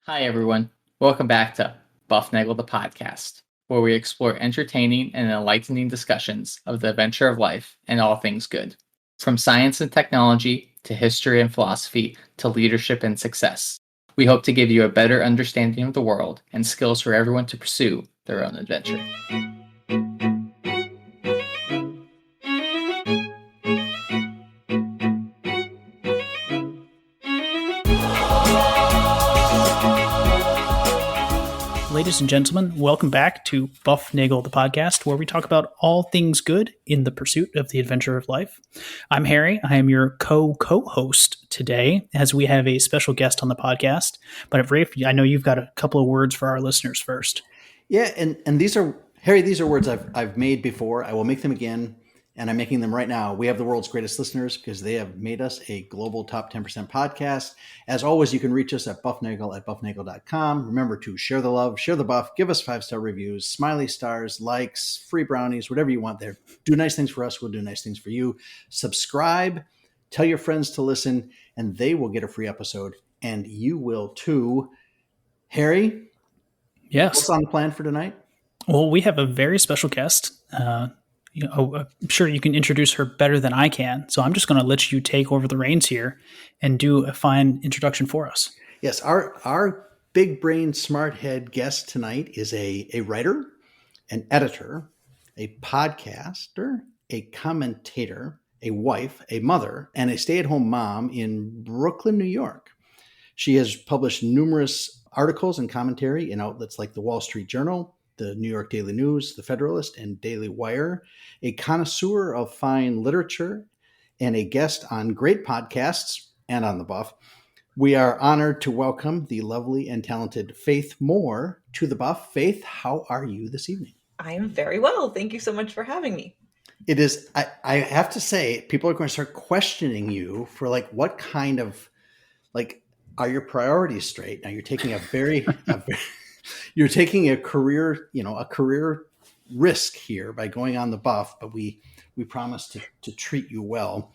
Hi, everyone. Welcome back to Buff Naggle the podcast, where we explore entertaining and enlightening discussions of the adventure of life and all things good. From science and technology to history and philosophy to leadership and success. We hope to give you a better understanding of the world and skills for everyone to pursue their own adventure. Ladies and gentlemen, welcome back to Buff Naggle, the podcast, where we talk about all things good in the pursuit of the adventure of life. I'm Harry. I am your co-host today, as we have a special guest on the podcast. But Rafe, I know you've got a couple of words for our listeners first. Yeah, and these are, Harry, these are words I've made before. I will make them again, and I'm making them right now. We have the world's greatest listeners because they have made us a global top 10% podcast. As always, you can reach us at buffnaggle@buffnaggle.com. Remember to share the love, share the buff, give us 5-star reviews, smiley stars, likes, free brownies, whatever you want there. Do nice things for us. We'll do nice things for you. Subscribe, tell your friends to listen, and they will get a free episode, and you will too. Harry? Yes. What's on the plan for tonight? Well, we have a very special guest. I'm sure you can introduce her better than I can. So I'm just going to let you take over the reins here and do a fine introduction for us. Yes, our big brain smart head guest tonight is a writer, an editor, a podcaster, a commentator, a wife, a mother, and a stay-at-home mom in Brooklyn, New York. She has published numerous articles and commentary in outlets like the Wall Street Journal, the New York Daily News, the Federalist, and Daily Wire, a connoisseur of fine literature, and a guest on great podcasts and on the Buff. We are honored to welcome the lovely and talented Faith Moore to the Buff. Faith, how are you this evening? I am very well. Thank you so much for having me. It is, I have to say, people are going to start questioning you for what kind of, are your priorities straight? Now you're taking you're taking a career risk here by going on the Buff, but we promise to treat you well.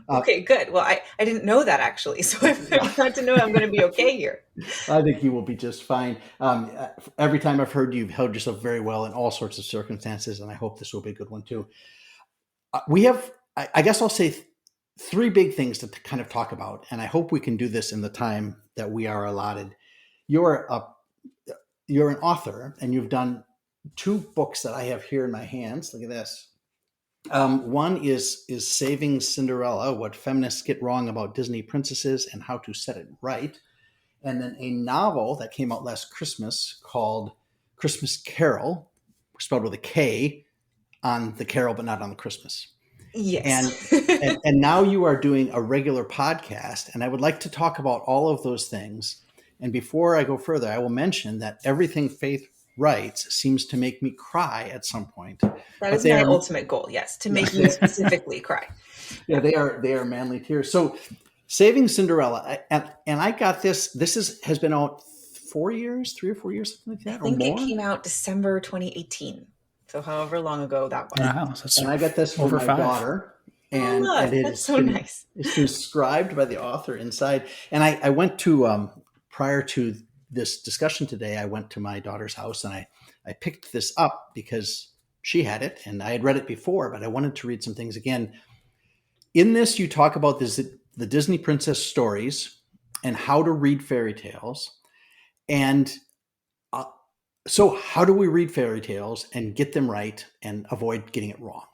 Okay, good. Well, I didn't know that actually, so I'm glad to know I'm going to be okay here. I think you will be just fine. Every time I've heard you've held yourself very well in all sorts of circumstances, and I hope this will be a good one too. We have, I guess I'll say, three big things to kind of talk about, and I hope we can do this in the time that we are allotted. You're an author, and you've done two books that I have here in my hands. Look at this. One is Saving Cinderella, What Feminists Get Wrong About Disney Princesses and How to Set It Right. And then a novel that came out last Christmas called Christmas Karol, spelled with a K, on the Carol, but not on the Christmas. Yes. And now you are doing a regular podcast, and I would like to talk about all of those things. And before I go further, I will mention that everything Faith writes seems to make me cry at some point. That is my ultimate goal, yes, to make you specifically cry. Yeah, they are manly tears. So Saving Cinderella, and I got this has been out 4 years, 3 or 4 years, something like that, I think it came out December 2018. So however long ago that was. Wow, and I got this for my daughter. And, that's so nice. It's described by the author inside. And I went to, prior to this discussion today, I went to my daughter's house and I picked this up because she had it and I had read it before, but I wanted to read some things again. In this, you talk about the Disney princess stories and how to read fairy tales. And so how do we read fairy tales and get them right and avoid getting it wrong?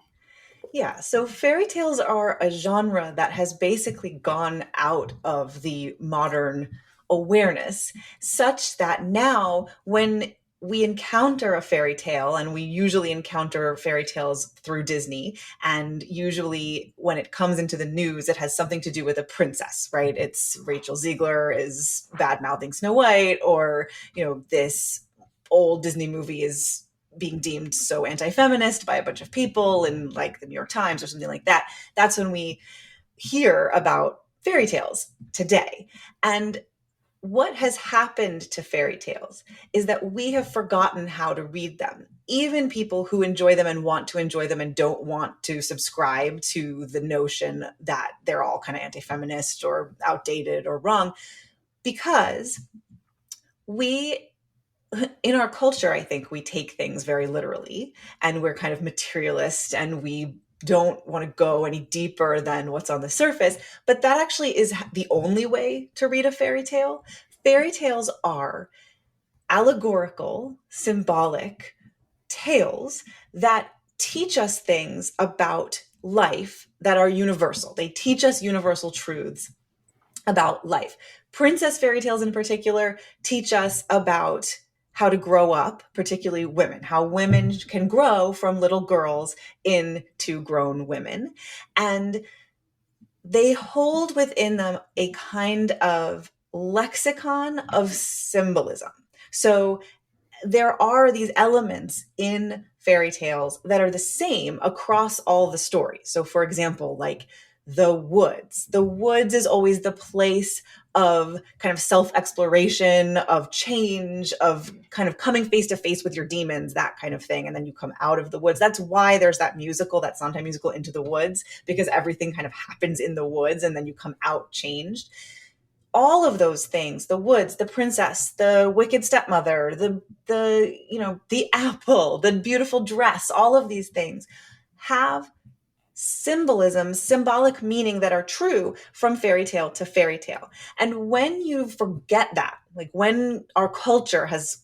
Yeah, so fairy tales are a genre that has basically gone out of the modern awareness, such that now when we encounter a fairy tale, and we usually encounter fairy tales through Disney, and usually when it comes into the news, it has something to do with a princess, right? It's Rachel Ziegler is bad-mouthing Snow White, or, this old Disney movie is being deemed so anti-feminist by a bunch of people in like the New York Times or something like that. That's when we hear about fairy tales today. And what has happened to fairy tales is that we have forgotten how to read them. Even people who enjoy them and want to enjoy them and don't want to subscribe to the notion that they're all kind of anti-feminist or outdated or wrong, because we, in our culture, I think we take things very literally, and we're kind of materialist, and we don't want to go any deeper than what's on the surface. But that actually is the only way to read a fairy tale. Fairy tales are allegorical, symbolic tales that teach us things about life that are universal. They teach us universal truths about life. Princess fairy tales in particular teach us about how to grow up, particularly women, how women can grow from little girls into grown women. And they hold within them a kind of lexicon of symbolism. So there are these elements in fairy tales that are the same across all the stories. So, for example, like the woods. The woods is always the place of kind of self-exploration, of change, of kind of coming face to face with your demons, that kind of thing. And then you come out of the woods. That's why there's that musical, that Sondheim musical, Into the Woods, because everything kind of happens in the woods and then you come out changed. All of those things, the woods, the princess, the wicked stepmother, the apple, the beautiful dress, all of these things have symbolism, symbolic meaning that are true from fairy tale to fairy tale. And when you forget that, like when our culture has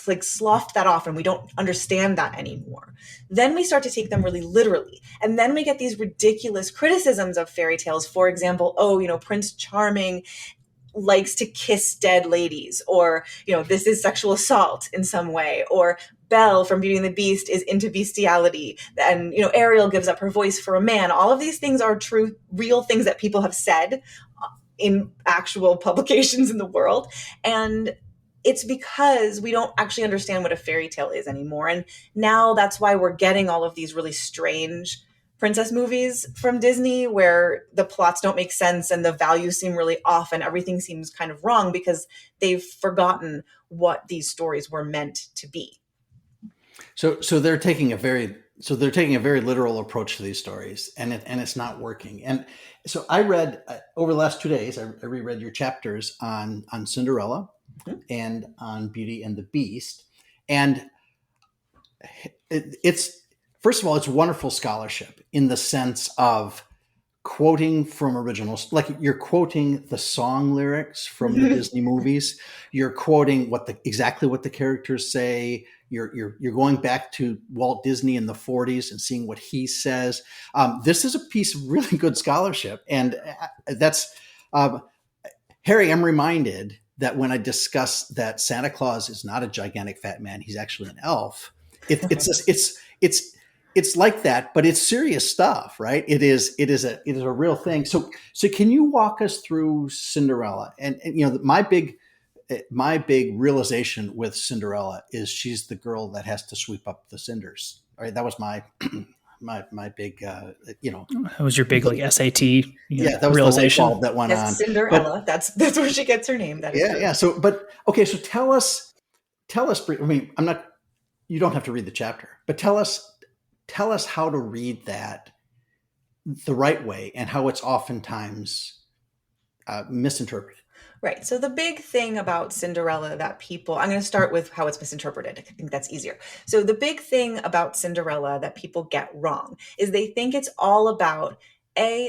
like sloughed that off and we don't understand that anymore, then we start to take them really literally. And then we get these ridiculous criticisms of fairy tales. For example, Prince Charming likes to kiss dead ladies, or this is sexual assault in some way, or Belle from Beauty and the Beast is into bestiality, and Ariel gives up her voice for a man. All of these things are true, real things that people have said in actual publications in the world, and it's because we don't actually understand what a fairy tale is anymore. And now that's why we're getting all of these really strange princess movies from Disney where the plots don't make sense and the values seem really off and everything seems kind of wrong because they've forgotten what these stories were meant to be. So they're taking a very literal approach to these stories, and it's not working. And so I read over the last 2 days, I reread your chapters on Cinderella and on Beauty and the Beast, and it's first of all, it's wonderful scholarship in the sense of quoting from originals, like you're quoting the song lyrics from the Disney movies. You're quoting exactly what the characters say. You're going back to Walt Disney in the 40s and seeing what he says. This is a piece of really good scholarship, and that's Harry. I'm reminded that when I discuss that Santa Claus is not a gigantic fat man, he's actually an elf. It's like that, but it's serious stuff, right? It is a real thing. So can you walk us through Cinderella? And my big realization with Cinderella is she's the girl that has to sweep up the cinders. All right, that was my big That was your big SAT that was realization. the light bulb that went on. Cinderella. That's where she gets her name. That is true. Yeah. So tell us. I mean, you don't have to read the chapter, but tell us how to read that the right way and how it's oftentimes misinterpreted. Right. So the big thing about Cinderella that I'm going to start with how it's misinterpreted. I think that's easier. So the big thing about Cinderella that people get wrong is they think it's all about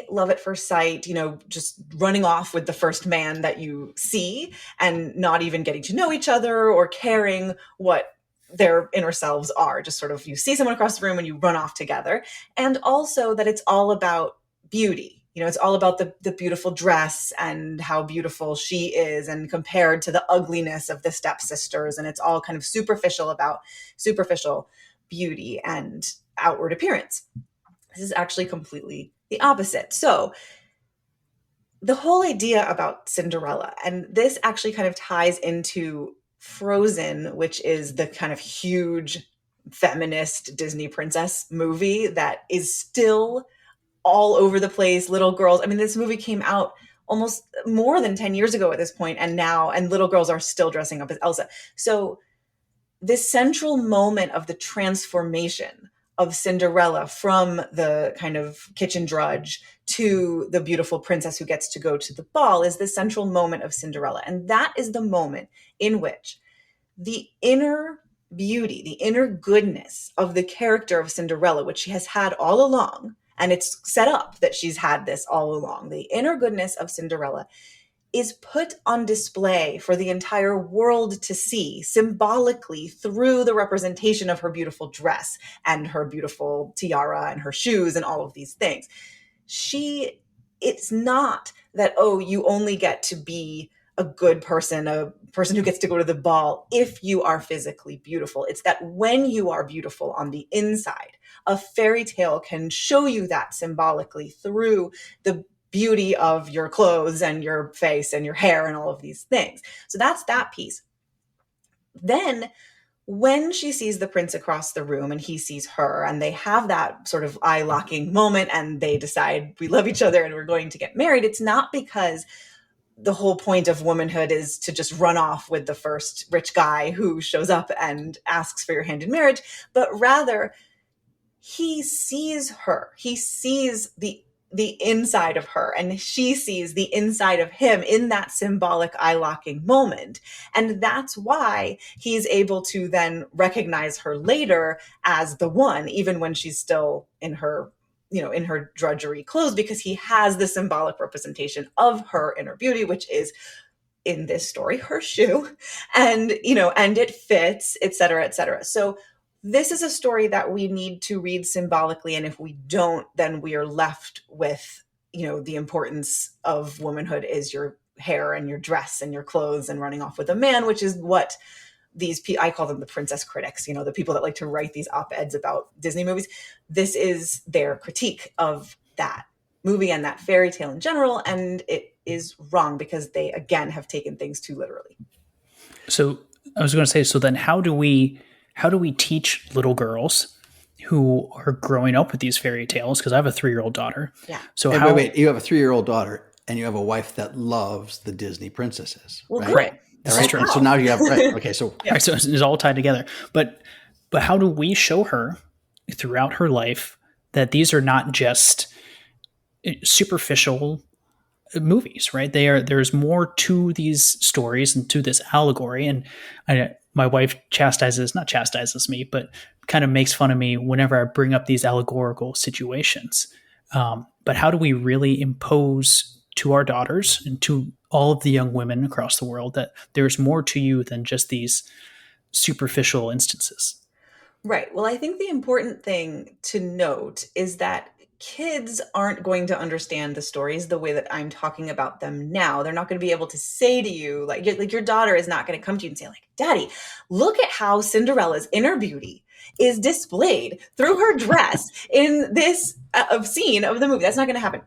love at first sight, just running off with the first man that you see and not even getting to know each other or caring what their inner selves are. Just sort of, you see someone across the room and you run off together. And also that it's all about beauty. It's all about the beautiful dress and how beautiful she is and compared to the ugliness of the stepsisters. And it's all kind of about superficial beauty and outward appearance. This is actually completely the opposite. So the whole idea about Cinderella, and this actually kind of ties into Frozen, which is the kind of huge feminist Disney princess movie that is still all over the place. Little girls. I mean, this movie came out almost more than 10 years ago at this point, and little girls are still dressing up as Elsa. So this central moment of the transformation of Cinderella, from the kind of kitchen drudge to the beautiful princess who gets to go to the ball, is the central moment of Cinderella. And that is the moment in which the inner beauty, the inner goodness of the character of Cinderella, which she has had all along, and it's set up that she's had this all along, the inner goodness of Cinderella is put on display for the entire world to see symbolically through the representation of her beautiful dress and her beautiful tiara and her shoes and all of these things. It's not that, oh, you only get to be a good person, a person who gets to go to the ball if you are physically beautiful. It's that when you are beautiful on the inside, a fairy tale can show you that symbolically through the beauty of your clothes and your face and your hair and all of these things. So that's that piece. Then when she sees the prince across the room and he sees her, and they have that sort of eye-locking moment and they decide we love each other and we're going to get married, it's not because the whole point of womanhood is to just run off with the first rich guy who shows up and asks for your hand in marriage, but rather he sees her. He sees the inside of her, and she sees the inside of him in that symbolic eye-locking moment. And that's why he's able to then recognize her later as the one, even when she's still in her, in her drudgery clothes, because he has the symbolic representation of her inner beauty, which is, in this story, her shoe, and, and it fits, et cetera, et cetera. So this is a story that we need to read symbolically. And if we don't, then we are left with, the importance of womanhood is your hair and your dress and your clothes and running off with a man, which is what I call them the princess critics, the people that like to write these op-eds about Disney movies. This is their critique of that movie and that fairy tale in general. And it is wrong because they, again, have taken things too literally. So I was going to say, so then how do we teach little girls who are growing up with these fairy tales? Because I have a 3-year-old daughter. Yeah. So wait, you have a 3-year-old daughter and you have a wife that loves the Disney princesses. Well, right? Right. This is true. And so now you have, right. Okay. So, yeah. So it's all tied together. But how do we show her throughout her life that these are not just superficial movies, right? There's more to these stories and to this allegory. And my wife not chastises me, but kind of makes fun of me whenever I bring up these allegorical situations. But how do we really impose to our daughters and to all of the young women across the world that there's more to you than just these superficial instances? Right. Well, I think the important thing to note is that kids aren't going to understand the stories the way that I'm talking about them now. They're not going to be able to say to you, like your daughter is not going to come to you and say, like, Daddy, look at how Cinderella's inner beauty is displayed through her dress in this scene of the movie. That's not going to happen.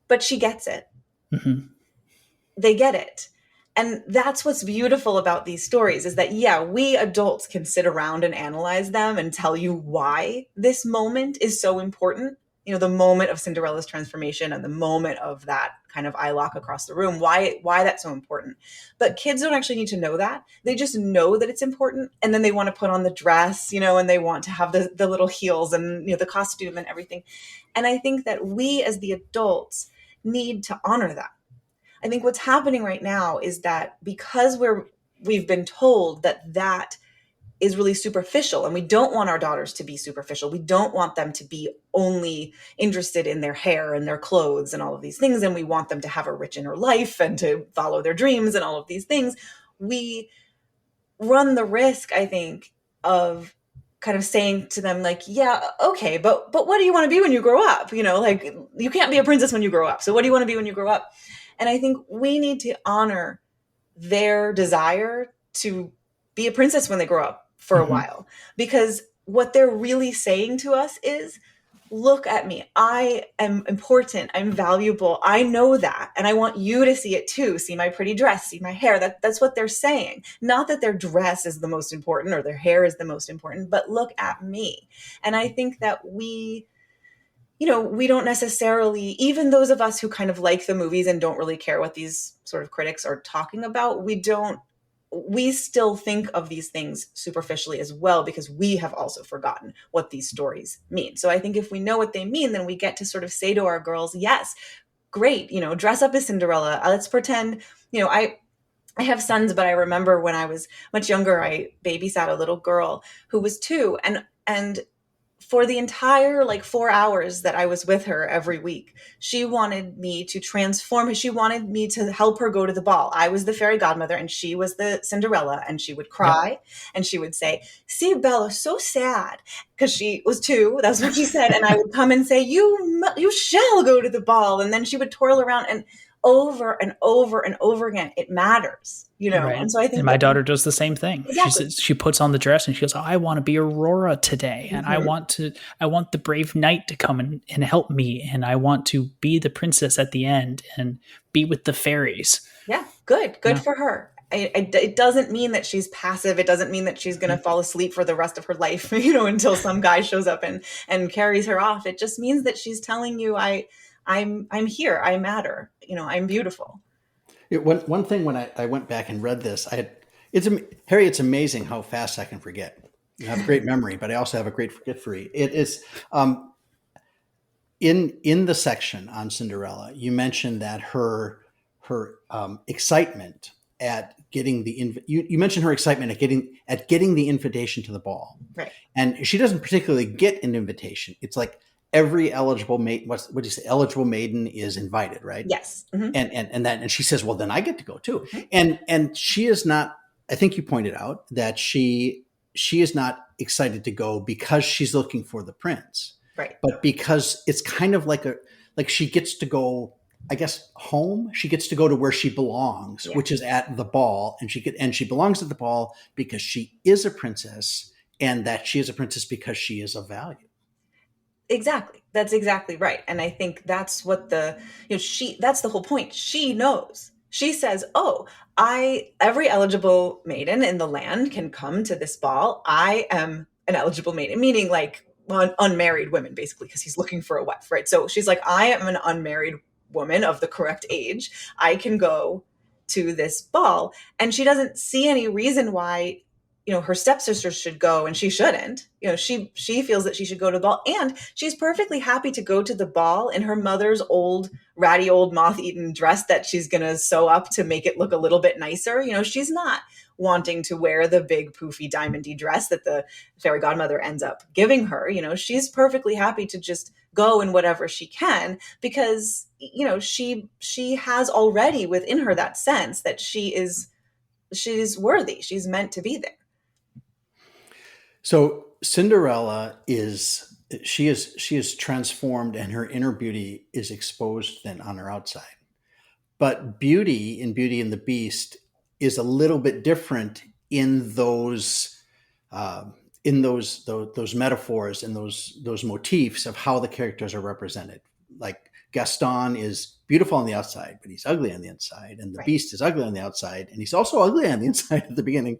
But she gets it. Mm-hmm. They get it. And that's what's beautiful about these stories is that, yeah, we adults can sit around and analyze them and tell you why this moment is so important. The moment of Cinderella's transformation and the moment of that kind of eye lock across the room, why that's so important. But kids don't actually need to know that. They just know that it's important. And then they want to put on the dress, and they want to have the little heels and, the costume and everything. And I think that we as the adults need to honor that. I think what's happening right now is that because we've been told that is really superficial, and we don't want our daughters to be superficial. We don't want them to be only interested in their hair and their clothes and all of these things. And we want them to have a rich inner life and to follow their dreams and all of these things. We run the risk, I think, of kind of saying to them, like, yeah, okay, but what do you want to be when you grow up? Like, you can't be a princess when you grow up. So what do you want to be when you grow up? And I think we need to honor their desire to be a princess when they grow up for a while, because what they're really saying to us is, look at me. I am important. I'm valuable. I know that. And I want you to see it too. See my pretty dress, see my hair. That's what they're saying. Not that their dress is the most important or their hair is the most important, but look at me. And I think that we don't necessarily, even those of us who kind of like the movies and don't really care what these sort of critics are talking about, we don't we still think of these things superficially as well, because we have also forgotten what these stories mean. So I think if we know what they mean, then we get to sort of say to our girls, yes, great, dress up as Cinderella. Let's pretend, I have sons, but I remember when I was much younger, I babysat a little girl who was 2, and for the entire 4 hours that I was with her every week, she wanted me to transform her. She wanted me to help her go to the ball. I was the fairy godmother and she was the Cinderella, and she would cry and she would say, "See, Bella, so sad," because she was 2. That's what she said. And I would come and say, you shall go to the ball. And then she would twirl around, and over and over and over again, it matters, Right. And so I think and my daughter does the same thing. Exactly. She puts on the dress and she goes, I want to be Aurora today. And I want the brave knight to come and help me. And I want to be the princess at the end and be with the fairies. Yeah. Good for her. It doesn't mean that she's passive. It doesn't mean that she's going to fall asleep for the rest of her life, until some guy shows up and carries her off. It just means that she's telling you, I'm here. I matter. I'm beautiful. One thing when I went back and read this, Harry, it's amazing how fast I can forget. You have a great memory, but I also have a great forgetfully. It is in the section on Cinderella, you mentioned that her excitement at getting you mentioned her excitement at getting the invitation to the ball, right? And she doesn't particularly get an invitation. It's like every eligible maiden, what do you say? Eligible maiden is invited, right? Yes. Mm-hmm. And she says, well, then I get to go too. Mm-hmm. And she is not, I think you pointed out that she is not excited to go because she's looking for the prince. Right. But because it's kind of like she gets to go, I guess, home. She gets to go to where she belongs, which is at the ball. And she belongs at the ball because she is a princess, and that she is a princess because she is of value. Exactly. That's exactly right. And I think that's what that's the whole point. She knows. She says, "Oh, every eligible maiden in the land can come to this ball. I am an eligible maiden," meaning unmarried women, basically, because he's looking for a wife, right? So she's like, "I am an unmarried woman of the correct age. I can go to this ball." And she doesn't see any reason why her stepsisters should go and she shouldn't. She feels that she should go to the ball, and she's perfectly happy to go to the ball in her mother's ratty old moth-eaten dress that she's going to sew up to make it look a little bit nicer. She's not wanting to wear the big poofy diamondy dress that the fairy godmother ends up giving her. She's perfectly happy to just go in whatever she can, because she has already within her that sense that she's worthy. She's meant to be there. So Cinderella is transformed, and her inner beauty is exposed then on her outside. But Beauty and the Beast is a little bit different in those metaphors and those motifs of how the characters are represented. Like Gaston is beautiful on the outside, but he's ugly on the inside, and the Beast is ugly on the outside, and he's also ugly on the inside at the beginning.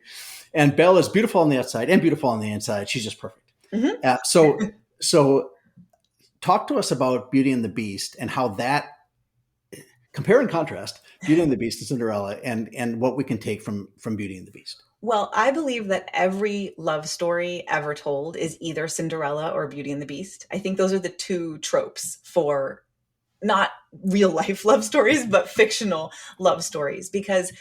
And Belle is beautiful on the outside and beautiful on the inside. She's just perfect. Mm-hmm. So talk to us about Beauty and the Beast and how that, compare and contrast Beauty and the Beast and Cinderella, and what we can take from Beauty and the Beast. Well, I believe that every love story ever told is either Cinderella or Beauty and the Beast. I think those are the two tropes for not real life love stories, but fictional love stories. Because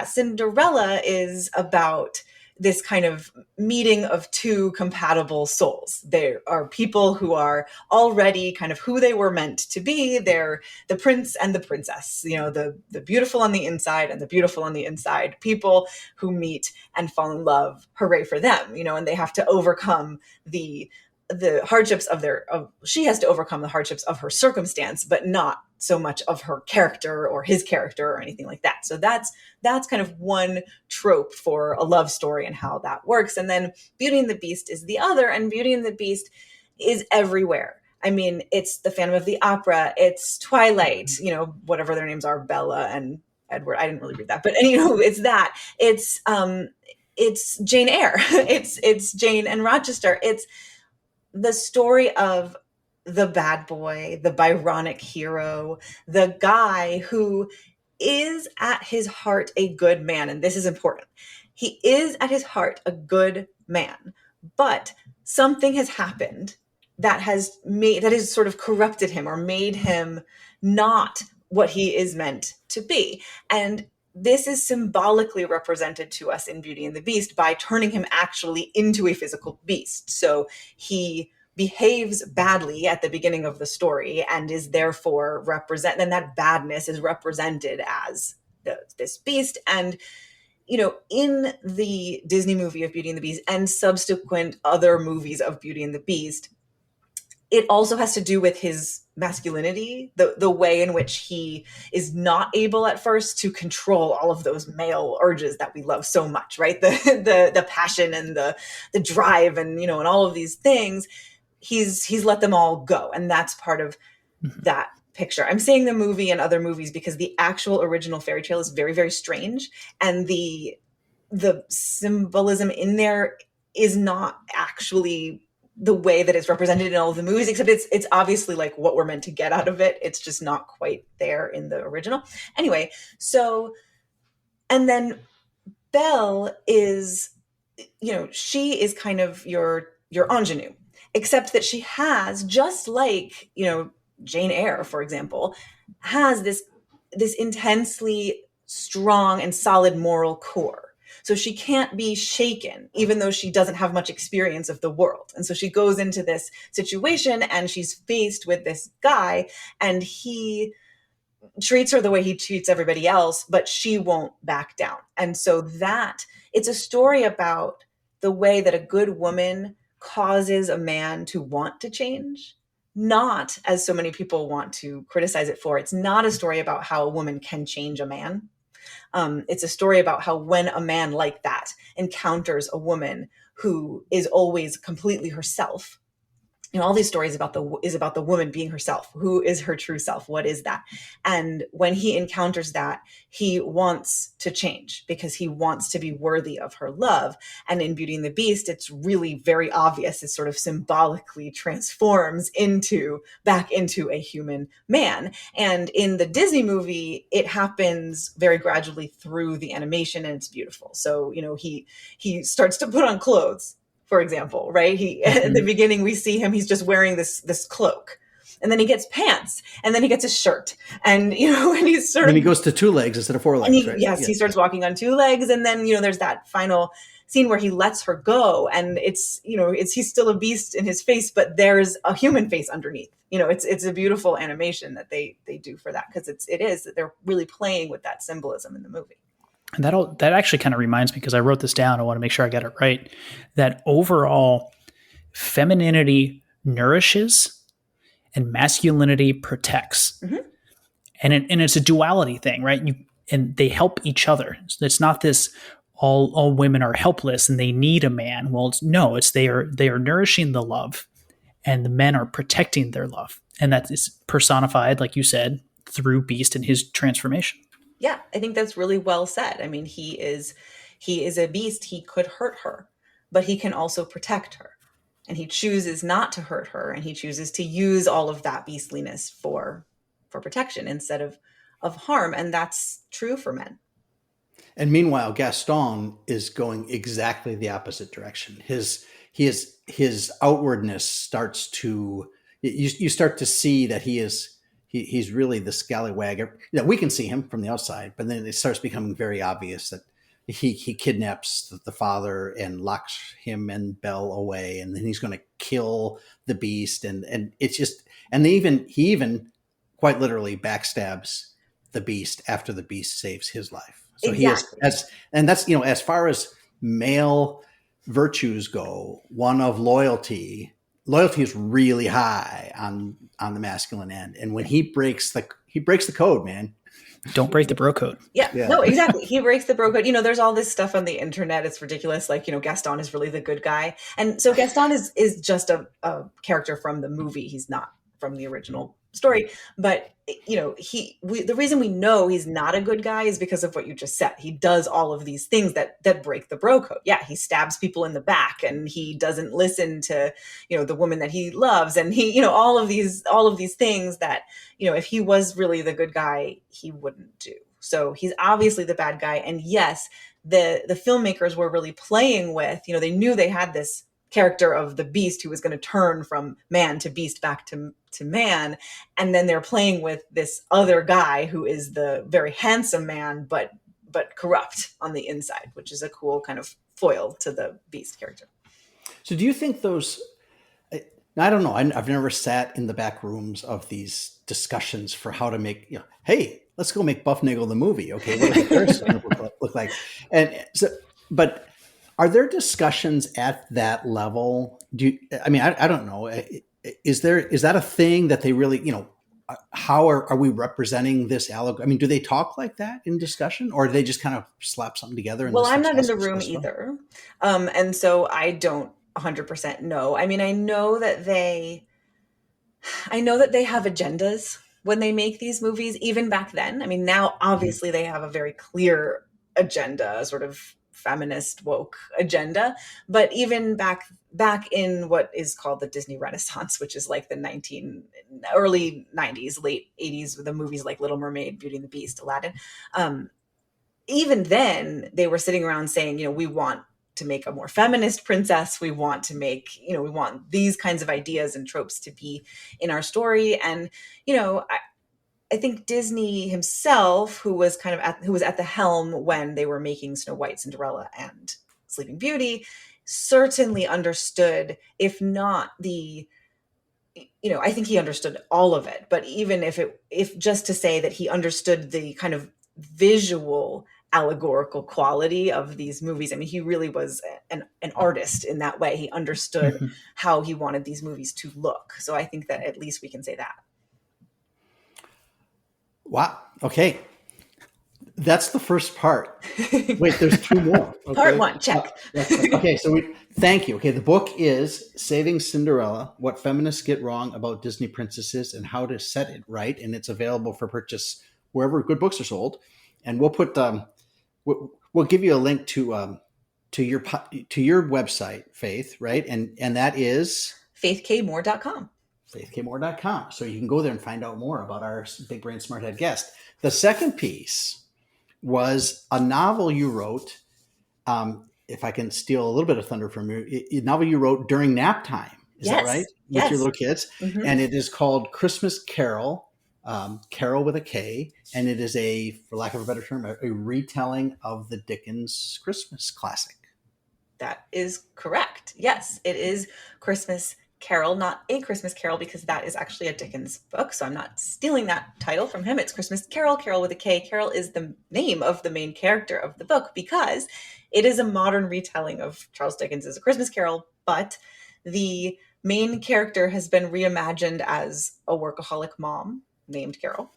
Cinderella is about this kind of meeting of two compatible souls. There are people who are already kind of who they were meant to be. They're the prince and the princess, the beautiful on the inside and the beautiful on the inside, people who meet and fall in love. Hooray for them, and they have to overcome the hardships she has to overcome the hardships of her circumstance, but not so much of her character or his character or anything like that. So that's kind of one trope for a love story and how that works. And then Beauty and the Beast is the other, and Beauty and the Beast is everywhere. I mean, it's the Phantom of the Opera, it's Twilight, whatever their names are, Bella and Edward. I didn't really read that, but it's that. It's Jane Eyre. It's Jane and Rochester. It's the story of the bad boy, the Byronic hero, the guy who is at his heart a good man. And this is important. He is at his heart a good man, but something has happened that has sort of corrupted him or made him not what he is meant to be. And this is symbolically represented to us in Beauty and the Beast by turning him actually into a physical beast. So he behaves badly at the beginning of the story and is therefore and that badness is represented as this beast. And in the Disney movie of Beauty and the Beast and subsequent other movies of Beauty and the Beast, it also has to do with his masculinity, the way in which he is not able at first to control all of those male urges that we love so much, right? The passion and the drive and, and all of these things, he's let them all go. And that's part of that picture. I'm saying the movie and other movies because the actual original fairy tale is very, very strange. And the symbolism in there is not actually the way that it's represented in all of the movies, except it's obviously like what we're meant to get out of it. It's just not quite there in the original. Anyway, and then Belle is, she is kind of your ingenue, except that she has, just like, Jane Eyre, for example, has this intensely strong and solid moral core. So she can't be shaken, even though she doesn't have much experience of the world. And so she goes into this situation and she's faced with this guy and he treats her the way he treats everybody else, but she won't back down. And so it's a story about the way that a good woman causes a man to want to change, not as so many people want to criticize it for. It's not a story about how a woman can change a man. It's a story about how when a man like that encounters a woman who is always completely herself, all these stories about the woman being herself. Who is her true self? What is that? And when he encounters that, he wants to change because he wants to be worthy of her love. And in Beauty and the Beast, it's really very obvious. It sort of symbolically transforms back into a human man. And in the Disney movie, it happens very gradually through the animation and it's beautiful. So, he starts to put on clothes. For example, right? At the beginning, we see him, he's just wearing this cloak. And then he gets pants. And then he gets a shirt. And, and he's Then he goes to 2 legs instead of 4 legs, right? Yes, he starts walking on 2 legs. And then, there's that final scene where he lets her go. And he's still a beast in his face, but there's a human face underneath. It's a beautiful animation that they do for that because they're really playing with that symbolism in the movie. And that actually kind of reminds me, because I wrote this down, I want to make sure I get it right, that overall femininity nourishes and masculinity protects. Mm-hmm. And it's a duality thing, right? And they help each other. So it's not this all women are helpless and they need a man. Well, it's they are nourishing the love and the men are protecting their love. And that is personified, like you said, through Beast and his transformation. Yeah, I think that's really well said. I mean, he is a beast. He could hurt her, but he can also protect her. And he chooses not to hurt her, and he chooses to use all of that beastliness for protection instead of harm. And that's true for men. And meanwhile, Gaston is going exactly the opposite direction. His outwardness starts to, you start to see that he's really the scallywag. We can see him from the outside, but then it starts becoming very obvious that he kidnaps the father and locks him and Belle away, and then he's going to kill the beast, and it's just, and he even quite literally backstabs the beast after the beast saves his life. So exactly. As far as male virtues go, one of loyalty is really high on the masculine end. And when he breaks the code, man. Don't break the bro code. Yeah, no, exactly. He breaks the bro code. There's all this stuff on the internet. It's ridiculous. Like, Gaston is really the good guy. And so Gaston is just a character from the movie. He's not from the original story. But, the reason we know he's not a good guy is because of what you just said. He does all of these things that break the bro code. Yeah, he stabs people in the back and he doesn't listen to, the woman that he loves. And he, all of these things that, if he was really the good guy, he wouldn't do. So he's obviously the bad guy. And yes, the filmmakers were really playing with, they knew they had this character of the beast who was going to turn from man to beast back to man. And then they're playing with this other guy who is the very handsome man, but corrupt on the inside, which is a cool kind of foil to the beast character. So do you think those, I don't know, I've never sat in the back rooms of these discussions for how to make, hey, let's go make Buff Niggle the movie. Okay, what does the character look like? And so, but are there discussions at that level? I don't know. Is that a thing that they really, how are we representing this allegory? I mean, do they talk like that in discussion, or do they just kind of slap something together? And well, I'm not in the room either. And so I don't 100% know. I mean, I know that they have agendas when they make these movies, even back then. I mean, now obviously they have a very clear agenda, sort of feminist woke agenda, but even back in what is called the Disney Renaissance, which is like the early 90s, late 80s, with the movies like Little Mermaid, Beauty and the Beast, Aladdin. Even then they were sitting around saying, we want to make a more feminist princess. We want to make, we want these kinds of ideas and tropes to be in our story. And, I think Disney himself, who was at the helm when they were making Snow White, Cinderella, and Sleeping Beauty, certainly understood, if not I think he understood all of it. But even if just to say that he understood the kind of visual allegorical quality of these movies, I mean, he really was an artist in that way. He understood how he wanted these movies to look. So I think that at least we can say that. Wow. Okay. That's the first part. Wait, there's two more. Okay. Part one, check. Okay, so thank you. Okay, the book is Saving Cinderella, What Feminists Get Wrong About Disney Princesses and How to Set It Right. And it's available for purchase wherever good books are sold. And we'll put we'll give you a link to your website, Faith, right? And that is faithkmore.com. faithkmore.com. So you can go there and find out more about our Big Brain Smart Head guest. The second piece was a novel you wrote, if I can steal a little bit of thunder from you, a novel you wrote during nap time. Is that right? With your little kids. Mm-hmm. And it is called Christmas Karol, Karol with a K. And it is for lack of a better term, a retelling of the Dickens Christmas classic. That is correct. Yes, it is Christmas Karol, not A Christmas Carol, because that is actually a Dickens book. So I'm not stealing that title from him. It's Christmas Karol, Karol with a K. Karol is the name of the main character of the book because it is a modern retelling of Charles Dickens' A Christmas Carol, but the main character has been reimagined as a workaholic mom named Karol,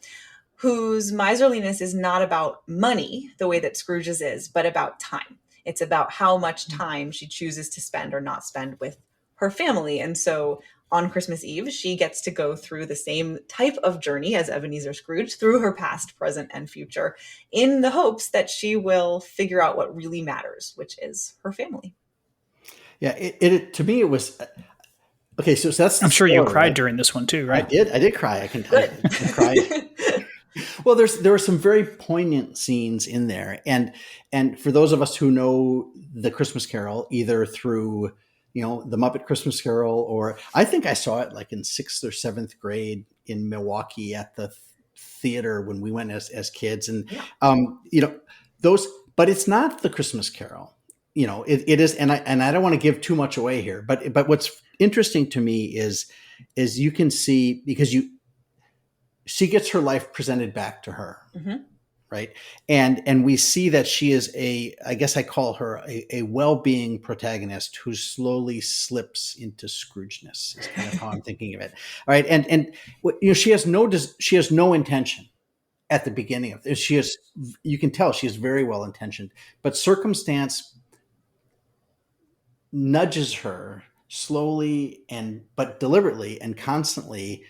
whose miserliness is not about money, the way that Scrooge's is, but about time. It's about how much time she chooses to spend or not spend with her family. And so on Christmas Eve, she gets to go through the same type of journey as Ebenezer Scrooge through her past, present, and future in the hopes that she will figure out what really matters, which is her family. Yeah, it to me, it was... Okay, so that's... I'm sure you cried during this one too, right? I did cry. I cried. Well, there were some very poignant scenes in there. And for those of us who know the Christmas Carol, either through... the Muppet Christmas Carol, or I think I saw it like in 6th or 7th grade in Milwaukee at the theater when we went as kids. And, those, but it's not the Christmas Carol, it is. And I don't want to give too much away here, but what's interesting to me is you can see, because she gets her life presented back to her. Mm-hmm. Right. And we see that she is I guess I call her a well-being protagonist who slowly slips into Scroogeness is kind of how I'm thinking of it. All right. And she has no intention at the beginning of this. You can tell she is very well intentioned, but circumstance nudges her slowly but deliberately and constantly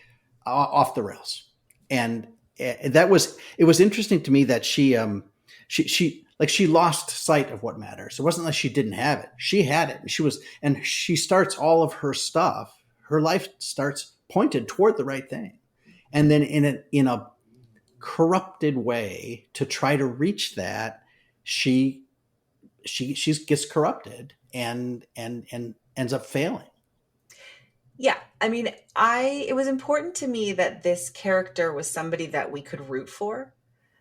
off the rails. And it was interesting to me that she lost sight of what matters. It wasn't like she didn't have it. She had it. And she starts all of her stuff. Her life starts pointed toward the right thing. And then in a corrupted way to try to reach that, she gets corrupted and ends up failing. Yeah. I mean, it was important to me that this character was somebody that we could root for,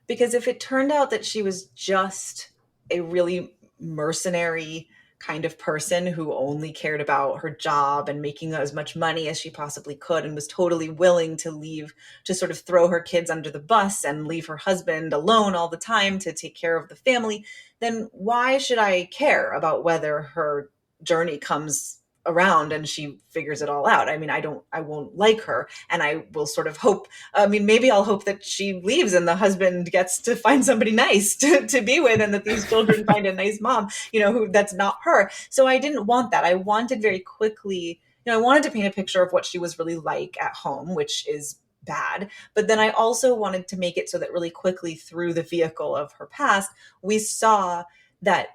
because if it turned out that she was just a really mercenary kind of person who only cared about her job and making as much money as she possibly could and was totally willing to leave, to sort of throw her kids under the bus and leave her husband alone all the time to take care of the family, then why should I care about whether her journey comes around and she figures it all out? I mean, I won't like her, and I will sort of hope, I mean, maybe I'll hope that she leaves and the husband gets to find somebody nice to be with, and that these children find a nice mom, who that's not her. So I didn't want that. I wanted very quickly, I wanted to paint a picture of what she was really like at home, which is bad. But then I also wanted to make it so that really quickly, through the vehicle of her past, we saw that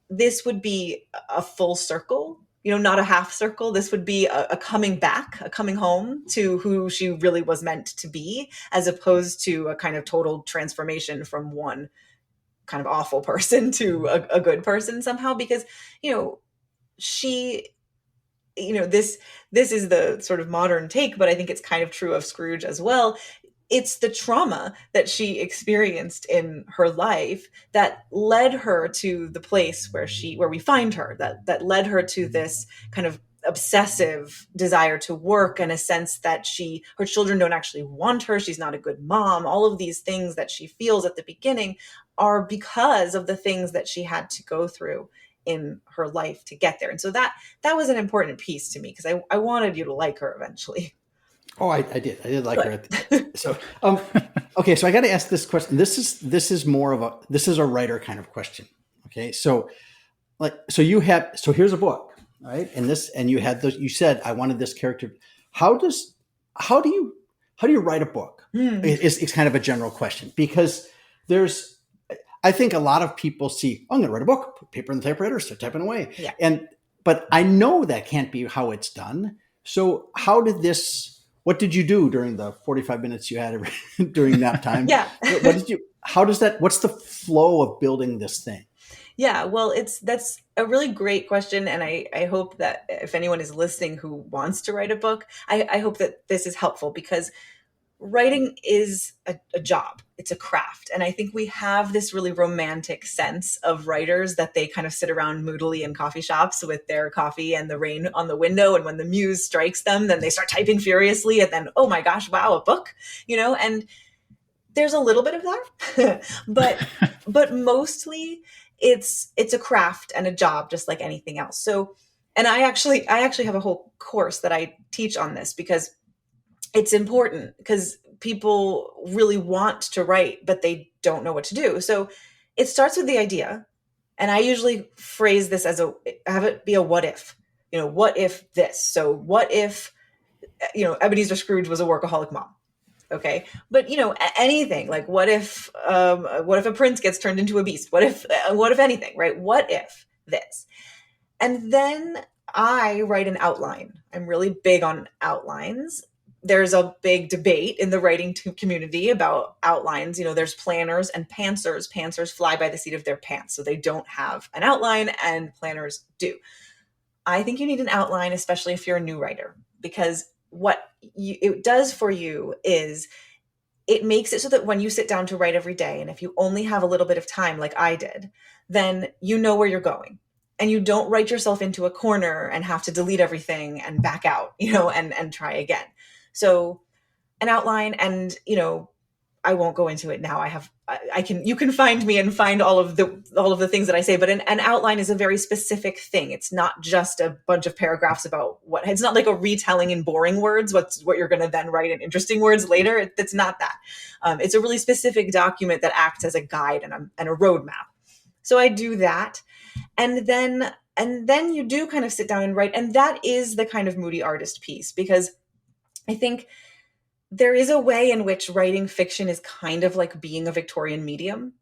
this would be a full circle, not a half circle. This would be a coming back, a coming home to who she really was meant to be, as opposed to a kind of total transformation from one kind of awful person to a good person somehow. Because, she, this is the sort of modern take, but I think it's kind of true of Scrooge as well. It's the trauma that she experienced in her life that led her to the place where we find her, that led her to this kind of obsessive desire to work, and a sense that her children don't actually want her. She's not a good mom. All of these things that she feels at the beginning are because of the things that she had to go through in her life to get there. And so that was an important piece to me, because I wanted you to like her eventually. Oh, I did like her. So, okay. So I got to ask this question. This is a writer kind of question. Okay. So here's a book, right? And you said, I wanted this character. How do you write a book? It's kind of a general question, because I think a lot of people see, I'm going to write a book, put paper in the typewriter, start typing away. Yeah. But I know that can't be how it's done. So what did you do during the 45 minutes you had during that time? Yeah. What's the flow of building this thing? Yeah, well, that's a really great question. And I hope that if anyone is listening who wants to write a book, I hope that this is helpful, because writing is a job. It's a craft. And I think we have this really romantic sense of writers, that they kind of sit around moodily in coffee shops with their coffee and the rain on the window. And when the muse strikes them, then they start typing furiously. And then, oh my gosh, wow, a book, and there's a little bit of that, but mostly it's a craft and a job, just like anything else. So, and I actually have a whole course that I teach on this, because it's important, because people really want to write, but they don't know what to do. So it starts with the idea. And I usually phrase this as have it be a what if, what if this? So what if, Ebenezer Scrooge was a workaholic mom? Okay. But, anything like, what if a prince gets turned into a beast? What if anything, right? What if this? And then I write an outline. I'm really big on outlines. There's a big debate in the writing community about outlines. There's planners and pantsers. Pantsers fly by the seat of their pants, so they don't have an outline, and planners do. I think you need an outline, especially if you're a new writer, because what it does for you is it makes it so that when you sit down to write every day, and if you only have a little bit of time like I did, then you know where you're going. And you don't write yourself into a corner and have to delete everything and back out, and try again. So an outline, and, I won't go into it now. You can find me and find all of the things that I say, but an outline is a very specific thing. It's not just a bunch of paragraphs about it's not like a retelling in boring words, what you're going to then write in interesting words later. It's not that. It's a really specific document that acts as a guide and a roadmap. So I do that. And then you do kind of sit down and write. And that is the kind of moody artist piece, because I think there is a way in which writing fiction is kind of like being a Victorian medium.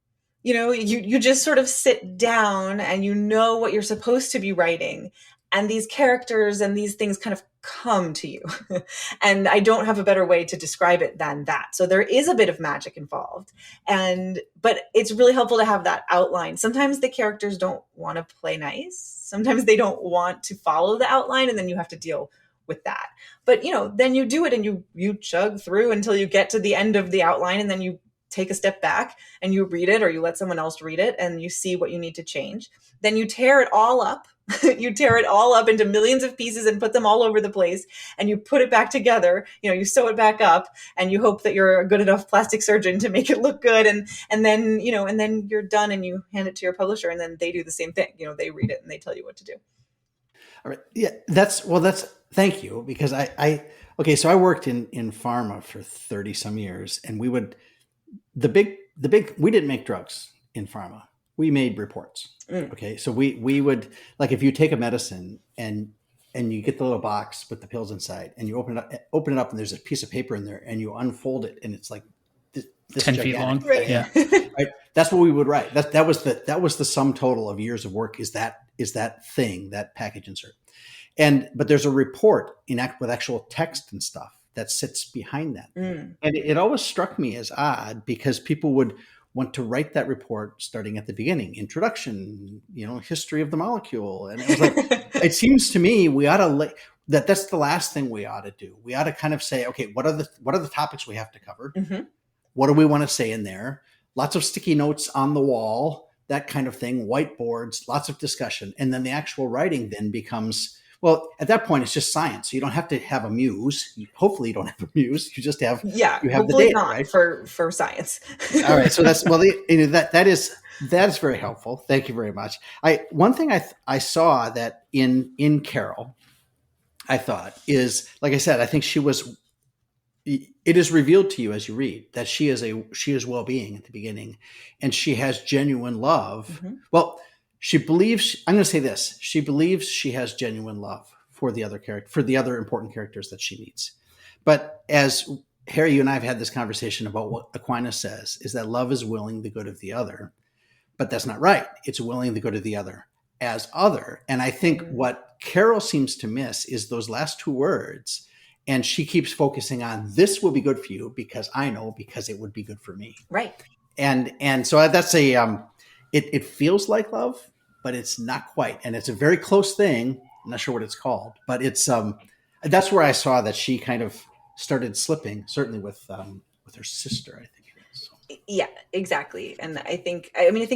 You just sort of sit down and you know what you're supposed to be writing. And these characters and these things kind of come to you. And I don't have a better way to describe it than that. So there is a bit of magic involved. But it's really helpful to have that outline. Sometimes the characters don't want to play nice. Sometimes they don't want to follow the outline, and then you have to deal with that. But then you do it and you chug through until you get to the end of the outline, and then you take a step back and you read it, or you let someone else read it, and you see what you need to change. Then you tear it all up. You tear it all up into millions of pieces and put them all over the place, and you put it back together. You sew it back up, and you hope that you're a good enough plastic surgeon to make it look good. And then you're done, and you hand it to your publisher, and then they do the same thing. They read it and they tell you what to do. All right. Yeah, that's thank you, because so I worked in pharma for 30 some years, and we didn't make drugs in pharma. We made reports. Okay. So we would, like, if you take a medicine and you get the little box with the pills inside, and you open it up and there's a piece of paper in there, and you unfold it, and it's like this 10 feet long. Right? Yeah. Right. That's what we would write. That was the sum total of years of work, is that thing, that package insert. But there's a report with actual text and stuff that sits behind that. And it always struck me as odd, because people would want to write that report starting at the beginning, introduction, history of the molecule. And it was like, it seems to me we ought to that's the last thing we ought to do. We ought to kind of say, okay, what are the topics we have to cover? Mm-hmm. What do we want to say in there? Lots of sticky notes on the wall, that kind of thing, whiteboards, lots of discussion. And then the actual writing then becomes, well, at that point, it's just science. So you don't have to have a muse. Hopefully you don't have a muse. You just have, you have the data, not, right? For science. All right. So that is very helpful. Thank you very much. One thing I saw that in Karol, I thought, is, like I said, I think it is revealed to you as you read that she is well-being at the beginning, and she has genuine love. Mm-hmm. Well, she believes, I'm going to say this, she believes she has genuine love for the other important characters that she meets. But as Harry, you and I have had this conversation about what Aquinas says, is that love is willing the good of the other, but that's not right. It's willing the good of the other as other. And I think what Karol seems to miss is those last two words. And she keeps focusing on, this will be good for you because it would be good for me. Right. And so that's it feels like love, but it's not quite. And it's a very close thing. I'm not sure what it's called, but it's that's where I saw that she kind of started slipping, certainly with her sister, I think it is. So. Yeah, exactly. And I think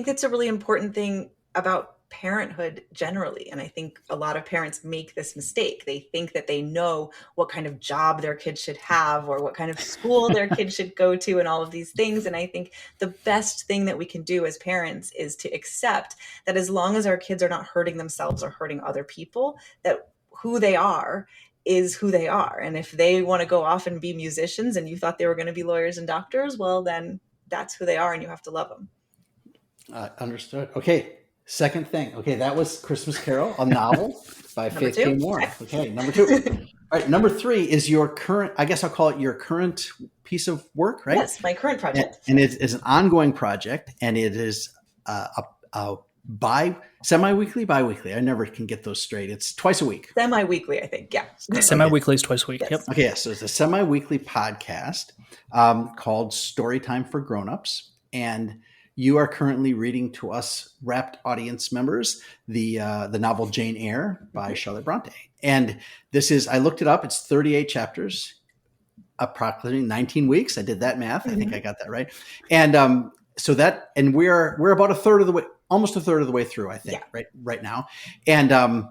that's a really important thing about parenthood generally. And I think a lot of parents make this mistake. They think that they know what kind of job their kids should have, or what kind of school their kids should go to, and all of these things. And I think the best thing that we can do as parents is to accept that as long as our kids are not hurting themselves or hurting other people, that who they are is who they are. And if they want to go off and be musicians, and you thought they were going to be lawyers and doctors, well, then that's who they are, and you have to love them. Understood. Okay. Second thing. Okay, that was Christmas Carol, a novel by Faith K. Moore. Okay, number 2. All right, number 3 is your current, I guess I'll call it your current piece of work, right? Yes, my current project. And it is an ongoing project, and it is a semi-weekly, bi-weekly. I never can get those straight. It's twice a week. Semi-weekly, I think, yeah. Semi-weekly is twice a week, yes. Yep. Okay, yeah, so it's a semi-weekly podcast called Storytime for Grownups, and you are currently reading to us Wrapped audience members the novel Jane Eyre by Charlotte Bronte. And this is, I looked it up, it's 38 chapters, approximately 19 weeks. I did that math. I think I got that right. And and we're about a third of the way, almost a third of the way through, I think, right now. And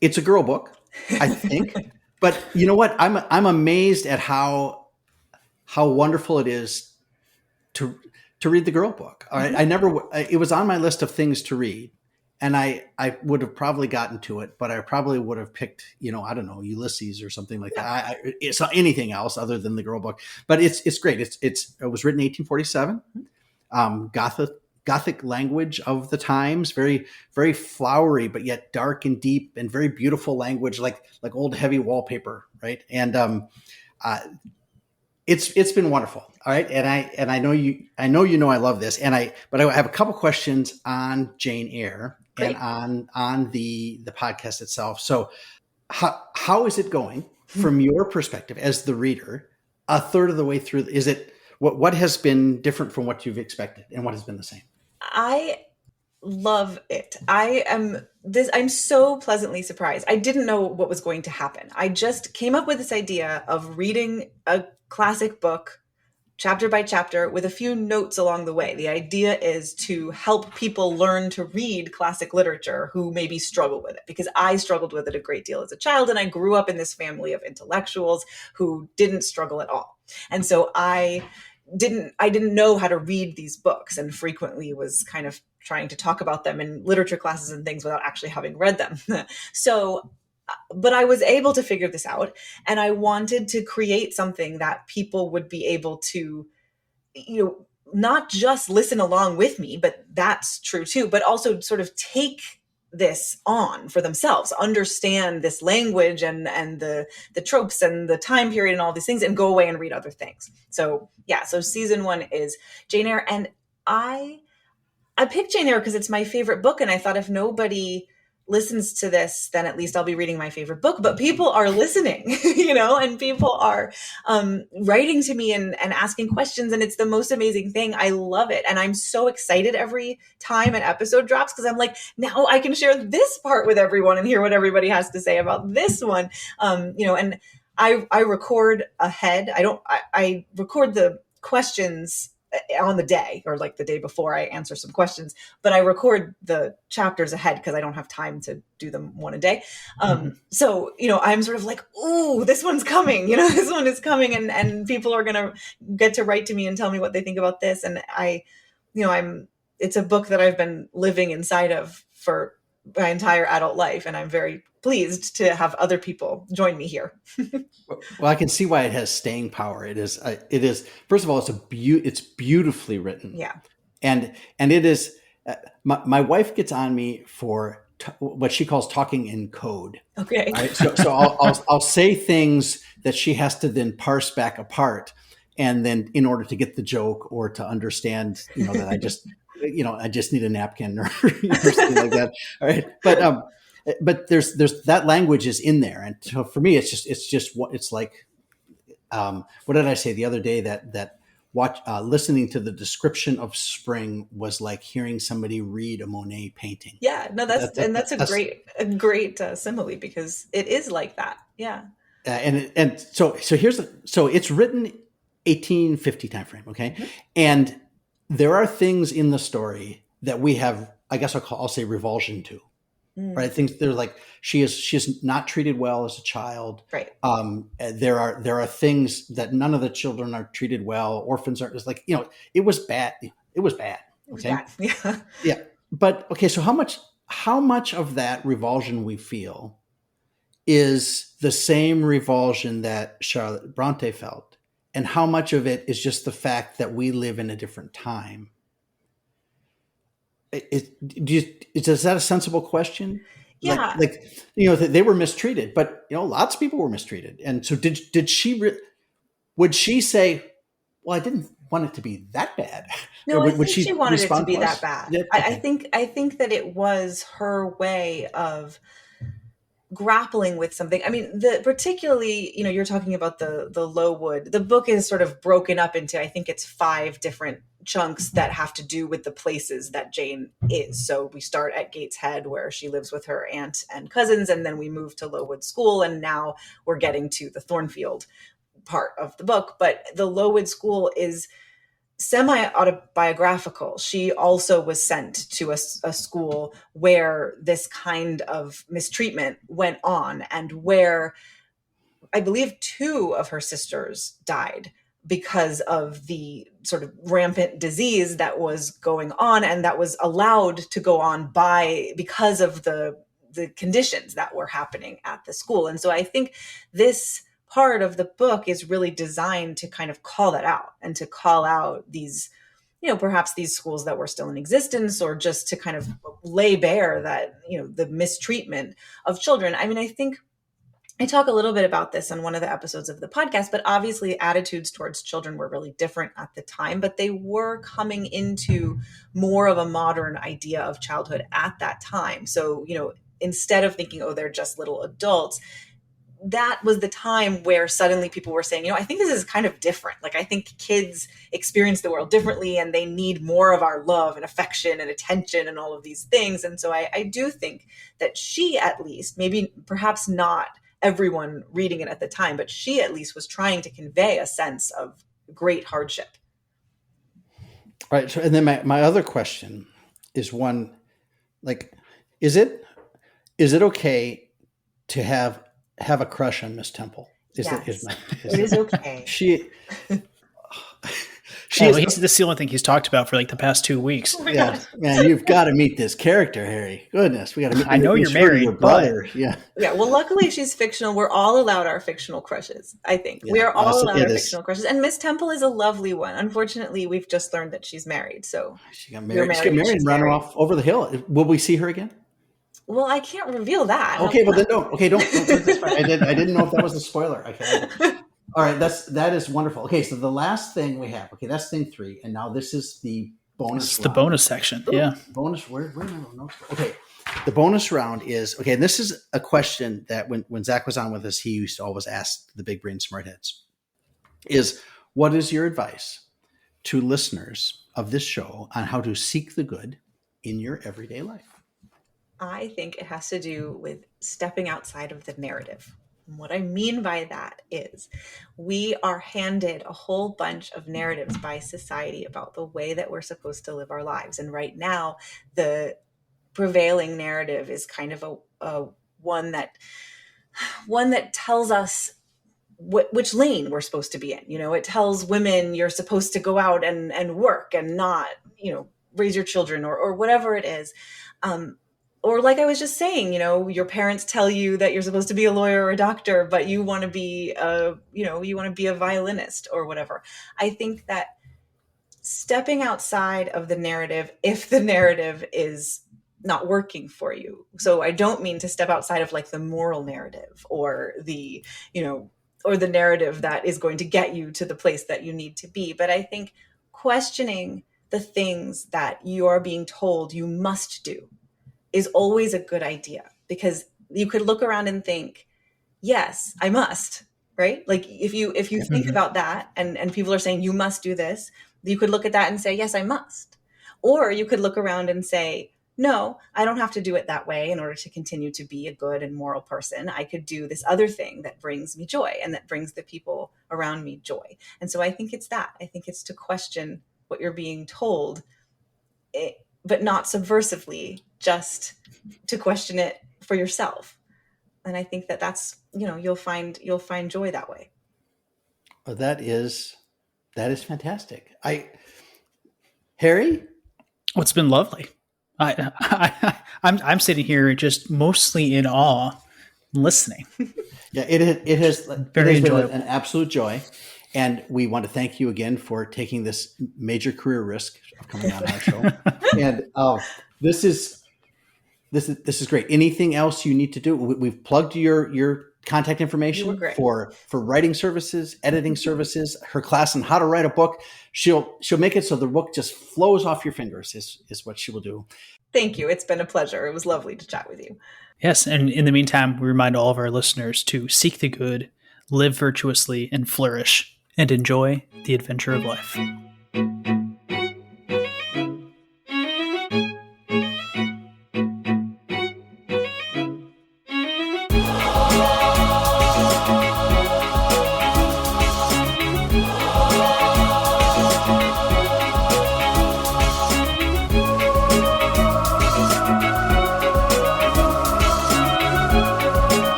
it's a girl book, I think. But you know what? I'm amazed at how wonderful it is to read the girl book. It was on my list of things to read, and I would have probably gotten to it, but I probably would have picked, I don't know, Ulysses or something like that. It's not anything else other than the girl book, but it's great. It was written in 1847, Gothic language of the times, very, very flowery, but yet dark and deep, and very beautiful language, like old heavy wallpaper. Right. And, it's been wonderful. All right. And I know I love this. But I have a couple questions on Jane Eyre. Great. And on the podcast itself. So how is it going from your perspective as the reader? A third of the way through, is it what has been different from what you've expected, and what has been the same? I love it. I'm so pleasantly surprised. I didn't know what was going to happen. I just came up with this idea of reading a classic book chapter by chapter with a few notes along the way. The idea is to help people learn to read classic literature who maybe struggle with it, because I struggled with it a great deal as a child, and I grew up in this family of intellectuals who didn't struggle at all. And so I didn't know how to read these books, and frequently was kind of trying to talk about them in literature classes and things without actually having read them. So but I was able to figure this out, and I wanted to create something that people would be able to, not just listen along with me, but that's true too, but also sort of take this on for themselves, understand this language and the tropes and the time period and all these things, and go away and read other things. So season 1 is Jane Eyre, and I picked Jane Eyre because it's my favorite book, and I thought if nobody listens to this, then at least I'll be reading my favorite book. But people are listening, and people are writing to me and asking questions. And it's the most amazing thing. I love it. And I'm so excited every time an episode drops, because I'm like, now I can share this part with everyone and hear what everybody has to say about this one. And I record ahead. I record the questions on the day, or like the day before, I answer some questions, but I record the chapters ahead because I don't have time to do them one a day. So, I'm sort of like, ooh, this one's coming, this one is coming, and people are going to get to write to me and tell me what they think about this. And it's a book that I've been living inside of for my entire adult life. And I'm very pleased to have other people join me here. Well, I can see why it has staying power. It is. First of all, it's beautifully written. Yeah. And it is. My wife gets on me for what she calls talking in code. Okay. Right? So I'll say things that she has to then parse back apart, and then in order to get the joke or to understand, that I just need a napkin or something like that. All right. But there's that language is in there, and so for me, it's just what it's like. What did I say the other day? That listening to the description of spring was like hearing somebody read a Monet painting. Yeah, no, that's a great simile, because it is like that. Yeah. So it's written 1850 timeframe. Okay. Mm-hmm. And there are things in the story that we have, I guess I'll say, revulsion to. Right. Things they're like she's not treated well as a child. Right. There are things that none of the children are treated well. Orphans aren't. It's like, it was bad. It was bad. Okay. Yeah. Yeah. But okay. So how much of that revulsion we feel is the same revulsion that Charlotte Bronte felt, and how much of it is just the fact that we live in a different time? Is that a sensible question? Yeah. They were mistreated, but lots of people were mistreated. And so did she, would she say, well, I didn't want it to be that bad? No, I think she wanted it to be that bad. Yeah, okay. I think that it was her way of grappling with something. I mean, particularly, you're talking about the Lowood. The book is sort of broken up into, I think it's 5 different chunks that have to do with the places that Jane is. So we start at Gateshead, where she lives with her aunt and cousins, and then we move to Lowood School, and now we're getting to the Thornfield part of the book. But the Lowood School is semi-autobiographical. She also was sent to a school where this kind of mistreatment went on, and where I believe 2 of her sisters died because of the sort of rampant disease that was going on, and that was allowed to go on because of the conditions that were happening at the school. And so I think this part of the book is really designed to kind of call that out, and to call out these, perhaps these schools that were still in existence, or just to kind of lay bare that, the mistreatment of children. I mean, I think I talk a little bit about this on one of the episodes of the podcast, but obviously attitudes towards children were really different at the time, but they were coming into more of a modern idea of childhood at that time. So, instead of thinking, oh, they're just little adults, that was the time where suddenly people were saying, I think this is kind of different. Like, I think kids experience the world differently and they need more of our love and affection and attention and all of these things. And so I do think that she, at least, maybe perhaps not everyone reading it at the time, but she at least was trying to convey a sense of great hardship. All right. So, and then my other question is one, like, is it okay to have a crush on Miss Temple? It is okay. This is the only thing he's talked about for like the past 2 weeks. Yeah, man, you've got to meet this character, Harry. Goodness, we got to meet. I know you're married, your brother. Yeah. Well, luckily she's fictional. We're all allowed our fictional crushes. I think we are all allowed our fictional crushes, and Miss Temple is a lovely one. Unfortunately, we've just learned that she's married. So she got married. And ran off over the hill. Will we see her again? Well, I can't reveal that. Okay, well then don't. Okay, don't. I didn't know if that was a spoiler. Okay. All right, that is wonderful. Okay, so the last thing we have. Okay, that's thing 3, and now this is the bonus. It's the bonus section. Yeah. Bonus. Where are my notes? Okay, the bonus round is okay. And this is a question that when Zach was on with us, he used to always ask the big brain smartheads. Is what is your advice to listeners of this show on how to seek the good in your everyday life? I think it has to do with stepping outside of the narrative. And what I mean by that is we are handed a whole bunch of narratives by society about the way that we're supposed to live our lives. And right now, the prevailing narrative is kind of a one that tells us which lane we're supposed to be in. It tells women you're supposed to go out and work and not, raise your children or whatever it is. Or like I was just saying, your parents tell you that you're supposed to be a lawyer or a doctor, but you want to be a violinist or whatever. I think that stepping outside of the narrative, if the narrative is not working for you. So I don't mean to step outside of like the moral narrative or the narrative that is going to get you to the place that you need to be. But I think questioning the things that you are being told you must do is always a good idea, because you could look around and think, yes, I must, right? Like if you think about that and people are saying you must do this, you could look at that and say, yes, I must. Or you could look around and say, no, I don't have to do it that way in order to continue to be a good and moral person. I could do this other thing that brings me joy and that brings the people around me joy. And so I think it's that. I think it's to question what you're being told, but not subversively, just to question it for yourself. And I think that's, you'll find joy that way. Oh, that is fantastic. Harry? Oh, it's been lovely. I'm sitting here just mostly in awe, listening. Yeah, it has very enjoyable. Been an absolute joy. And we want to thank you again for taking this major career risk of coming on our show. And this is great. Anything else you need to do? We've plugged your contact information for writing services, editing services, her class on how to write a book. She'll make it so the book just flows off your fingers is what she will do. Thank you. It's been a pleasure. It was lovely to chat with you. Yes. And in the meantime, we remind all of our listeners to seek the good, live virtuously, and flourish, and enjoy the adventure of life.